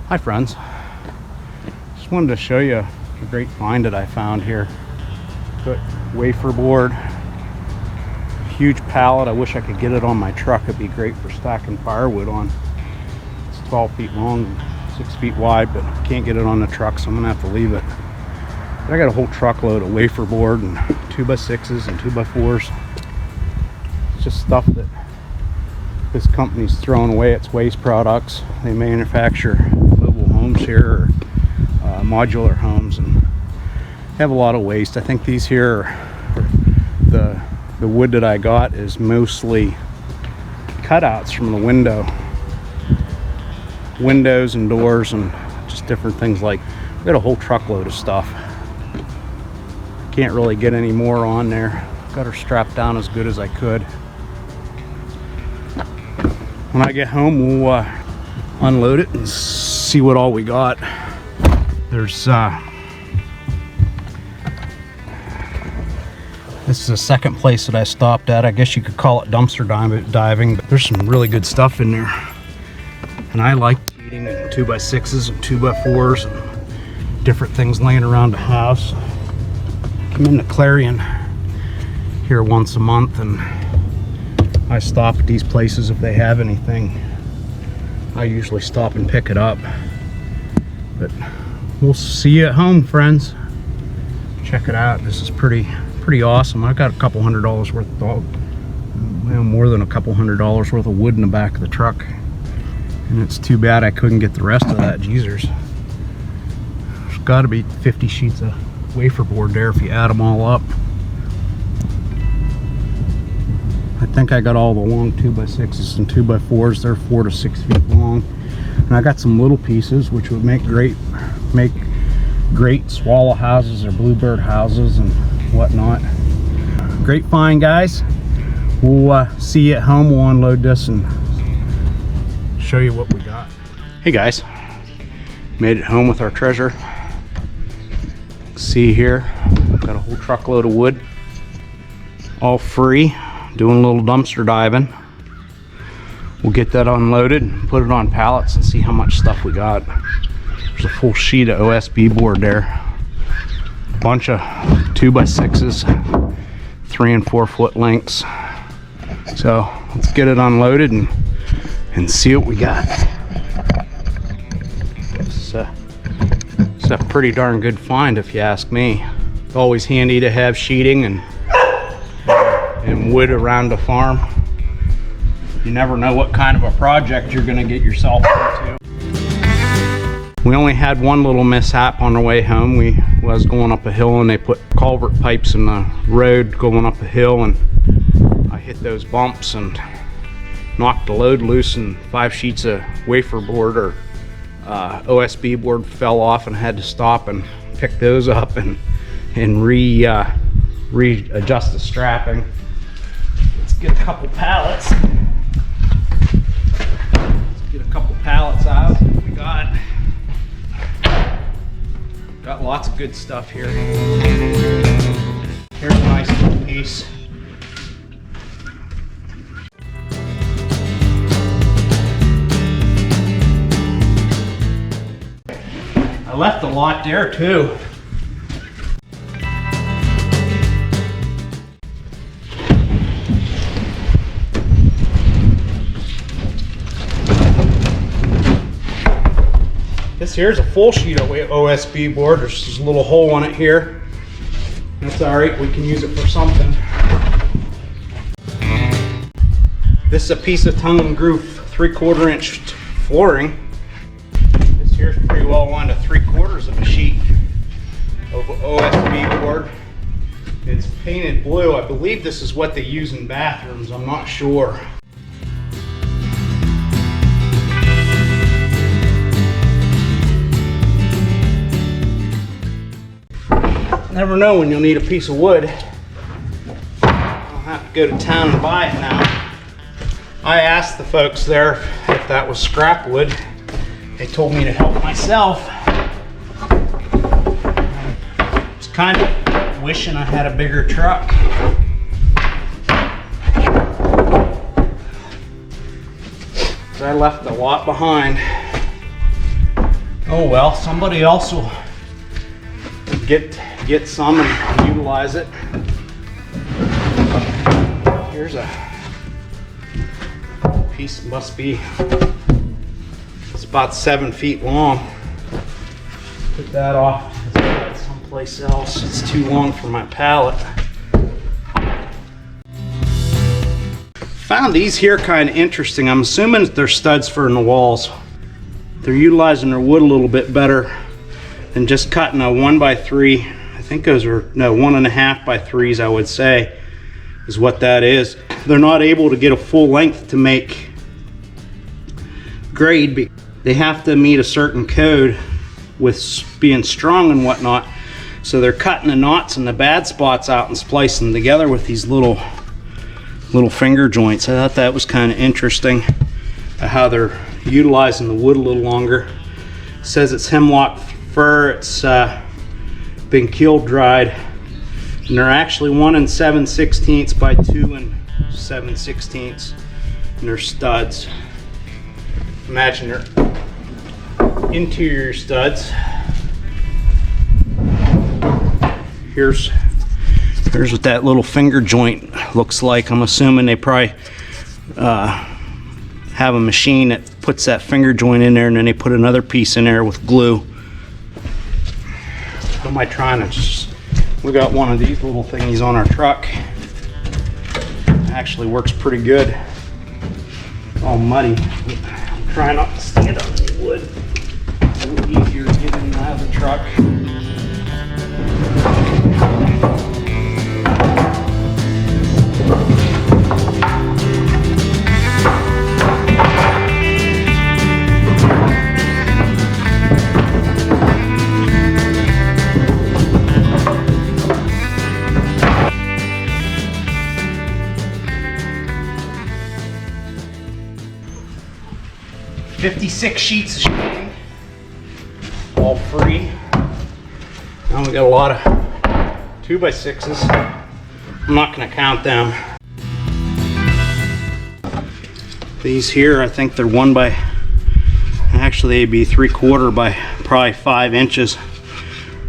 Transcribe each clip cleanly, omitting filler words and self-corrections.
Hi friends, just wanted to show you a great find that I found here. Good wafer board, huge pallet. I wish I could get it on my truck. It'd be great for stacking firewood on. It's 12 feet long and 6 feet wide, but can't get it on the truck, so I'm gonna have to leave it. But I got a whole truckload of wafer board and 2x6s and 2x4s. It's just stuff that this company's throwing away its waste products. They manufacture mobile homes here, or modular homes, and have a lot of waste. I think these here are the wood that I got is mostly cutouts from the windows and doors and just different things. Like, we got a whole truckload of stuff. Can't really get any more on there. Got her strapped down as good as I could. When I get home, we'll unload it and see what all we got. There's this is the second place that I stopped at. I guess you could call it dumpster diving, but there's some really good stuff in there. And I like eating 2x6s and 2x4s and different things laying around the house. Come into Clarion here once a month, and I stop at these places if they have anything. I usually stop and pick it up. But we'll see you at home, friends. Check it out. This is pretty awesome. I got a couple $100 worth of well, more than a couple $100 worth of wood in the back of the truck. And it's too bad I couldn't get the rest of that. Geezers. There's got to be 50 sheets of wafer board there if you add them all up. I think I got all the long 2x6s and 2x4s. They're 4 to 6 feet long. And I got some little pieces which would make great swallow houses or bluebird houses and whatnot. Great find, guys. We'll see you at home. We'll unload this and show you what we got. Hey guys, made it home with our treasure. See here, got a whole truckload of wood, all free. Doing a little dumpster diving. We'll get that unloaded and put it on pallets and see how much stuff we got. There's a full sheet of OSB board there. A bunch of 2x6s, 3 and 4 foot lengths. So let's get it unloaded and see what we got. It's a pretty darn good find if you ask me. It's always handy to have sheeting and wood around the farm. You never know what kind of a project you're going to get yourself into. We only had one little mishap on our way home. We was going up a hill and they put culvert pipes in the road going up a hill, and I hit those bumps and knocked the load loose, and 5 sheets of wafer board or OSB board fell off, and had to stop and pick those up and readjust the strapping. Let's get a couple pallets. Out. We got lots of good stuff here. Here's a nice little piece. I left a lot there too. This here's a full sheet of OSB board. There's just a little hole in it here. That's all right, we can use it for something. This is a piece of tongue and groove 3/4 inch flooring. This here's pretty well on to 3/4 of a sheet of OSB board. It's painted blue. I believe this is what they use in bathrooms. I'm not sure. Never know when you'll need a piece of wood. I'll have to go to town and buy it now. I asked the folks there if that was scrap wood. They told me to help myself. I was kind of wishing I had a bigger truck. I left a lot behind. Oh well, somebody else will get some and utilize it. Here's a piece, must be, it's about 7 feet long. Put that off someplace else. It's too long for my pallet. Found these here kind of interesting. I'm assuming they're studs for in the walls. They're utilizing their wood a little bit better than just cutting a 1x3. I think those are, no, 1.5 by 3s, I would say, is what that is. They're not able to get a full length to make grade. They have to meet a certain code with being strong and whatnot. So they're cutting the knots and the bad spots out and splicing them together with these little finger joints. I thought that was kind of interesting, how they're utilizing the wood a little longer. It says it's hemlock fir. It's been kiln dried, and they're actually 1 7/16 by 2 7/16, and they're studs. Imagine they're interior studs. Here's what that little finger joint looks like. I'm assuming they probably have a machine that puts that finger joint in there, and then they put another piece in there with glue. What am I trying to just, we got one of these little thingies on our truck. Actually works pretty good. All muddy. I'm trying not to stand on the wood. It's a little easier to get in and out of the truck. 56 sheets of sheeting, all free. Now we got a lot of 2x6s. I'm not going to count them. These here, I think they're actually they'd be 3/4 by probably 5 inches.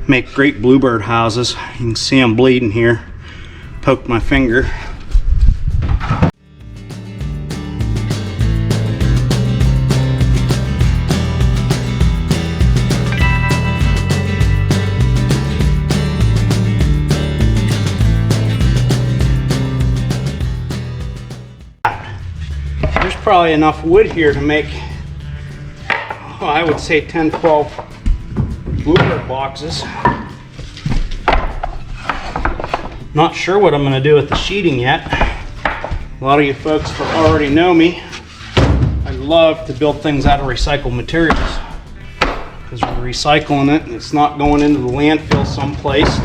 Make great bluebird houses. You can see them bleeding here. Poked my finger. There's probably enough wood here to make, I would say 10-12 bluebird boxes. Not sure what I'm going to do with the sheeting yet. A lot of you folks already know me. I love to build things out of recycled materials because we're recycling it and it's not going into the landfill someplace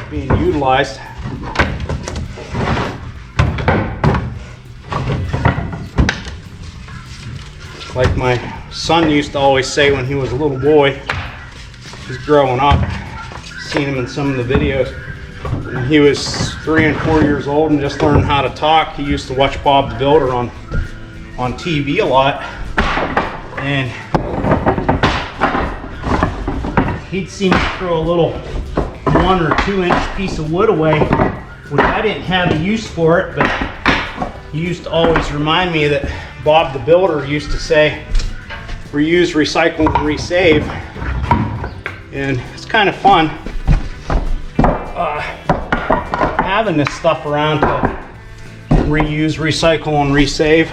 being utilized. Like my son used to always say when he was a little boy, he's growing up, seen him in some of the videos. When he was 3 and 4 years old and just learning how to talk, he used to watch Bob the Builder on TV a lot. And he'd see me throw a little 1 or 2 inch piece of wood away, which I didn't have a use for it, but he used to always remind me that Bob the Builder used to say, reuse, recycle, and resave. And it's kind of fun having this stuff around to reuse, recycle, and resave,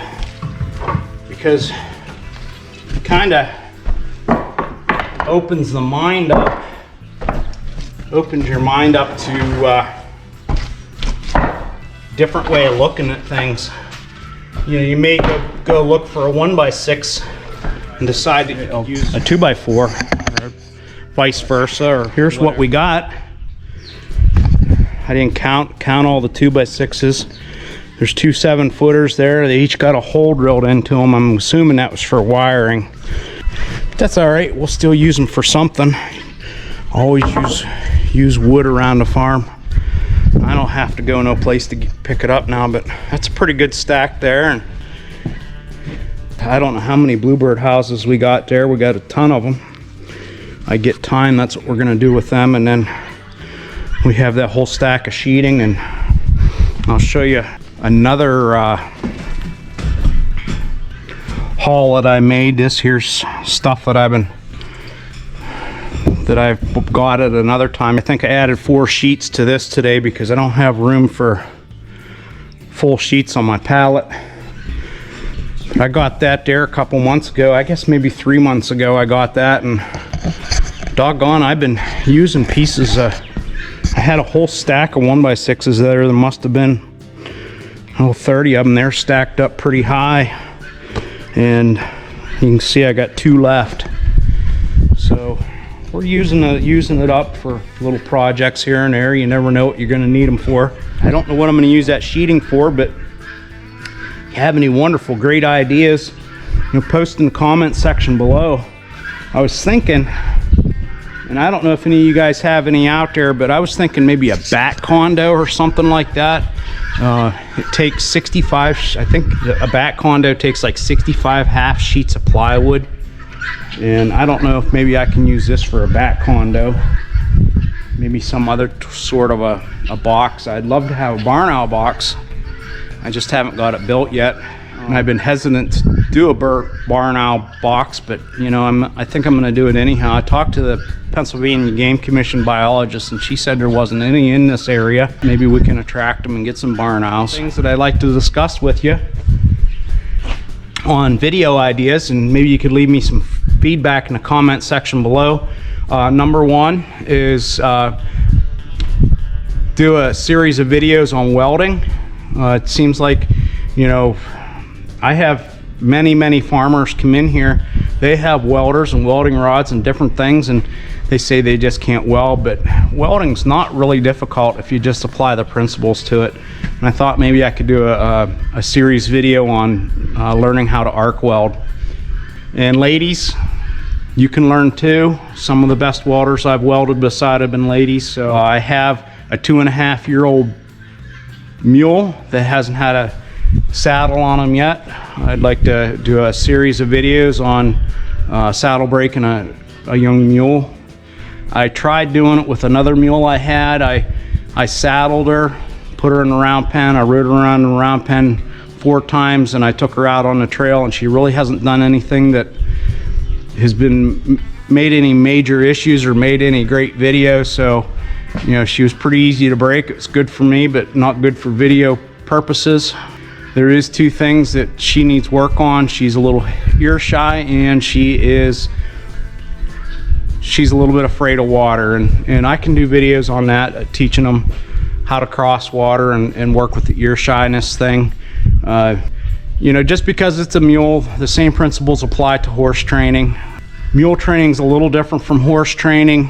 because it kind of opens the mind up, opens your mind up to different way of looking at things. You know, you may go look for a 1x6 and decide that you can use a 2x4, or vice versa. Or here's what we got. I didn't count all the 2x6s. There's 2 7-footers there. They each got a hole drilled into them. I'm assuming that was for wiring. But that's all right. We'll still use them for something. Always use wood around the farm. I don't have to go no place to pick it up now, but that's a pretty good stack there. And I don't know how many bluebird houses we got there. We got a ton of them. I get time, that's what we're gonna do with them. And then we have that whole stack of sheeting, and I'll show you another haul that I made. This here's stuff that I've got at another time. I think I added 4 sheets to this today because I don't have room for full sheets on my pallet. I got that there a couple months ago. I guess maybe 3 months ago I got that, and doggone, I've been using pieces. I had a whole stack of 1x6s there. There must have been 30 of them. They're stacked up pretty high, and you can see I got 2 left. So we're using it up for little projects here and there. You never know what you're going to need them for. I don't know what I'm going to use that sheeting for, but if you have any wonderful, great ideas, post in the comment section below. I was thinking, and I don't know if any of you guys have any out there, but I was thinking maybe a bat condo or something like that. It takes 65, I think a bat condo takes like 65 half sheets of plywood. And I don't know if maybe I can use this for a bat condo. Maybe some other sort of a box. I'd love to have a barn owl box. I just haven't got it built yet. And I've been hesitant to do a barn owl box, but I think I'm gonna do it anyhow. I talked to the Pennsylvania Game Commission biologist, and she said there wasn't any in this area. Maybe we can attract them and get some barn owls. Things that I'd like to discuss with you on video ideas, and maybe you could leave me some feedback in the comment section below. Number 1 is do a series of videos on welding. It seems like, I have many farmers come in here. They have welders and welding rods and different things, and they say they just can't weld, but welding's not really difficult if you just apply the principles to it. And I thought maybe I could do a series video on learning how to arc weld. And ladies, you can learn too. Some of the best welders I've welded beside have been ladies. So I have a 2.5-year-old mule that hasn't had a saddle on him yet. I'd like to do a series of videos on saddle breaking a young mule. I tried doing it with another mule I had. I saddled her, put her in the round pen. I rode her around in the round pen 4 times, and I took her out on the trail, and she really hasn't done anything that has been made any major issues or made any great videos. So she was pretty easy to break. It was good for me, but not good for video purposes. There is 2 things that she needs work on. She's a little ear shy, and she's a little bit afraid of water, and I can do videos on that, teaching them how to cross water and work with the ear shyness thing. Just because it's a mule, the same principles apply to horse training. Mule training is a little different from horse training.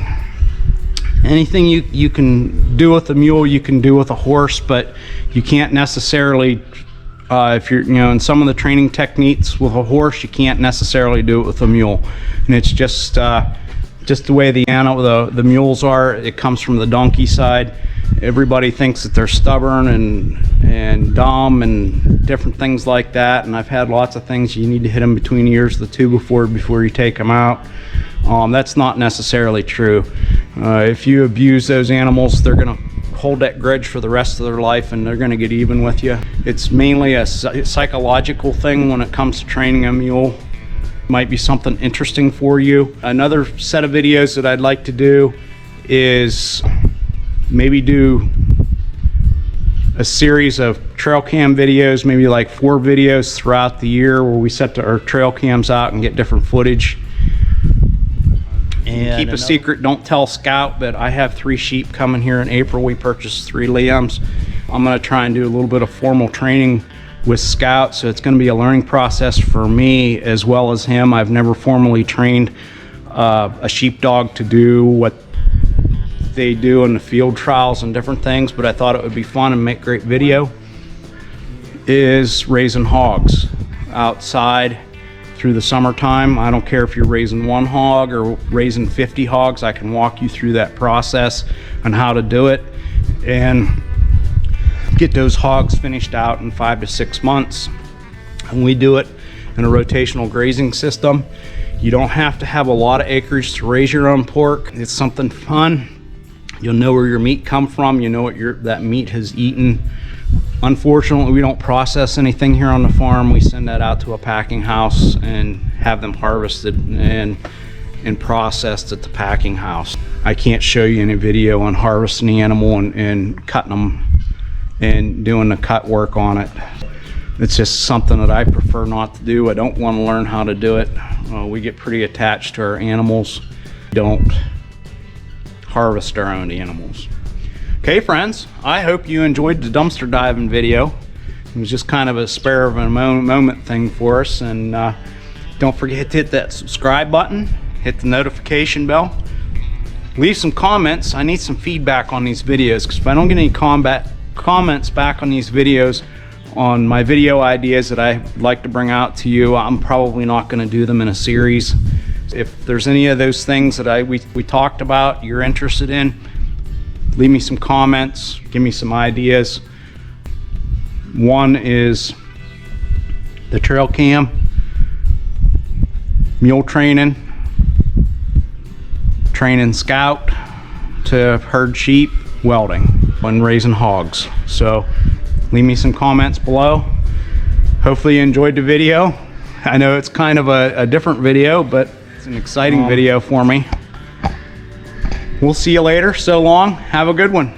Anything you can do with a mule, you can do with a horse, but you can't necessarily, if you're, in some of the training techniques with a horse, you can't necessarily do it with a mule. And it's just the way the mules are. It comes from the donkey side. Everybody thinks that they're stubborn and dumb and different things like that. And I've had lots of things. You need to hit them between the ears of the 2 before you take them out. That's not necessarily true. If you abuse those animals, they're going to hold that grudge for the rest of their life, and they're going to get even with you. It's mainly a psychological thing when it comes to training a mule. Might be something interesting for you. Another set of videos that I'd like to do is maybe do a series of trail cam videos, maybe like 4 videos throughout the year where we set our trail cams out and get different footage. And keep a secret, don't tell Scout, but I have 3 sheep coming here in April. We purchased 3 lambs. I'm going to try and do a little bit of formal training with Scout, so it's going to be a learning process for me as well as him. I've never formally trained a sheepdog to do what they do in the field trials and different things, but I thought it would be fun and make great video. Is raising hogs outside through the summertime. I don't care if you're raising 1 hog or raising 50 hogs. I can walk you through that process on how to do it and get those hogs finished out in 5 to 6 months. And we do it in a rotational grazing system. You don't have to have a lot of acreage to raise your own pork. It's something fun. You'll know where your meat come from. You know what that meat has eaten. Unfortunately, we don't process anything here on the farm. We send that out to a packing house and have them harvested and processed at the packing house. I can't show you any video on harvesting the animal and cutting them and doing the cut work on it. It's just something that I prefer not to do. I don't want to learn how to do it. We get pretty attached to our animals. We don't harvest our own animals. Okay, friends, I hope you enjoyed the dumpster diving video. It was just kind of a spare of a moment thing for us. And don't forget to hit that subscribe button, hit the notification bell. Leave some comments. I need some feedback on these videos, because if I don't get any comments back on these videos, on my video ideas that I'd like to bring out to you, I'm probably not going to do them in a series. If there's any of those things that we talked about you're interested in, leave me some comments, give me some ideas. One is the trail cam, mule training scout to herd sheep, welding, and raising hogs. So leave me some comments below. Hopefully you enjoyed the video. I know it's kind of a different video, but it's an exciting video for me. We'll see you later. So long. Have a good one.